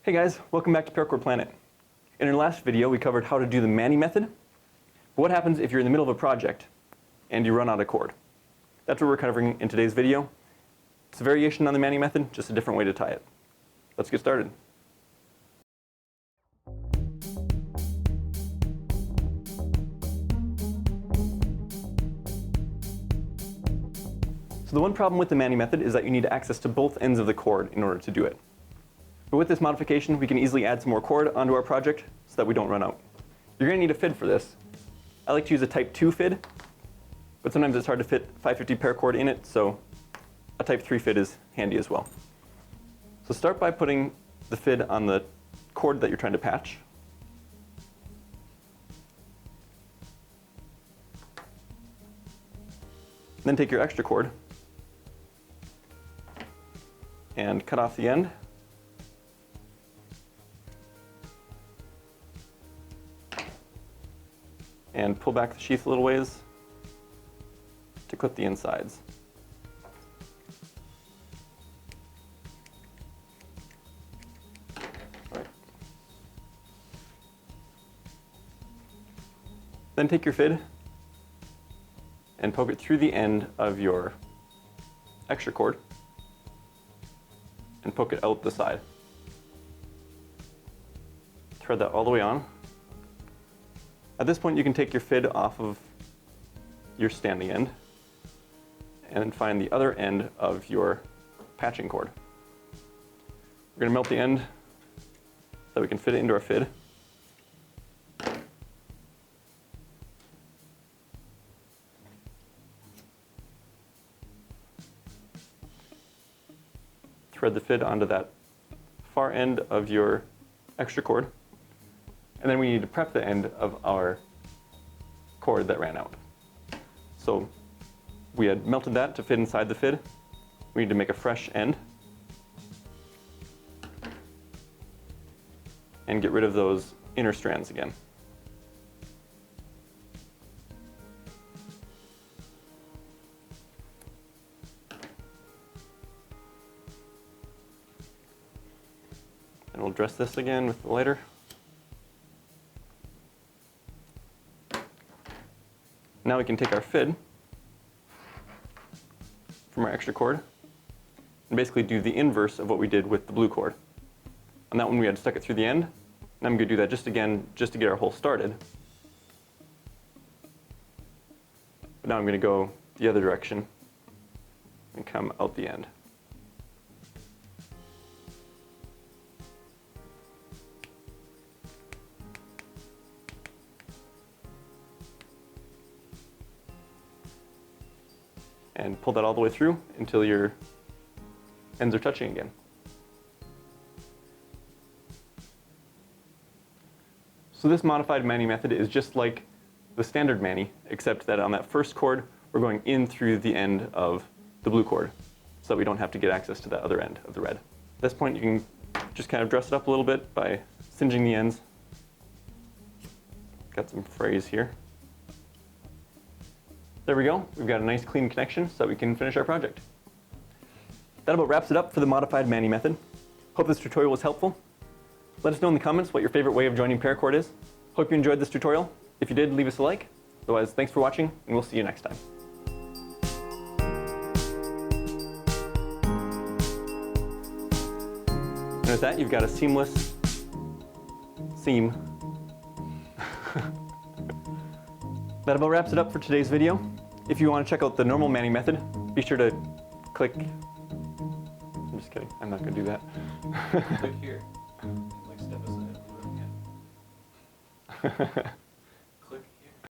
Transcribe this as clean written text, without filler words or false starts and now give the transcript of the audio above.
Hey guys, welcome back to Paracord Planet. In our last video, we covered how to do the Manny Method. But what happens if you're in the middle of a project and you run out of cord? That's what we're covering in today's video. It's a variation on the Manny Method, just a different way to tie it. Let's get started. So the one problem with the Manny Method is that you need access to both ends of the cord in order to do it. But with this modification, we can easily add some more cord onto our project so that we don't run out. You're going to need a FID for this. I like to use a Type 2 FID, but sometimes it's hard to fit 550 paracord in it, so a Type 3 FID is handy as well. So start by putting the FID on the cord that you're trying to patch. Then take your extra cord and cut off the end. And pull back the sheath a little ways to clip the insides. All right. Then take your FID and poke it through the end of your extra cord and poke it out the side. Thread that all the way on. At this point, you can take your FID off of your standing end and find the other end of your patching cord. We're going to melt the end so that we can fit it into our FID. Thread the FID onto that far end of your extra cord. And then we need to prep the end of our cord that ran out. So we had melted that to fit inside the FID. We need to make a fresh end and get rid of those inner strands again. And we'll dress this again with the lighter. Now we can take our FID from our extra cord and basically do the inverse of what we did with the blue cord. On that one we had stuck it through the end, and I'm going to do that just again just to get our hole started. But now I'm going to go the other direction and come out the end. And pull that all the way through until your ends are touching again. So this modified Manny method is just like the standard Manny, except that on that first cord, we're going in through the end of the blue cord, so that we don't have to get access to that other end of the red. At this point, you can just kind of dress it up a little bit by singeing the ends. Got some frays here. There we go. We've got a nice clean connection so that we can finish our project. That about wraps it up for the modified Manny method. Hope this tutorial was helpful. Let us know in the comments what your favorite way of joining Paracord is. Hope you enjoyed this tutorial. If you did, leave us a like. Otherwise, thanks for watching, and we'll see you next time. And with that, you've got a seamless seam. That about wraps it up for today's video. If you want to check out the normal Manny method, be sure to click. I'm just kidding. I'm not going to do that. Click here. Like step aside.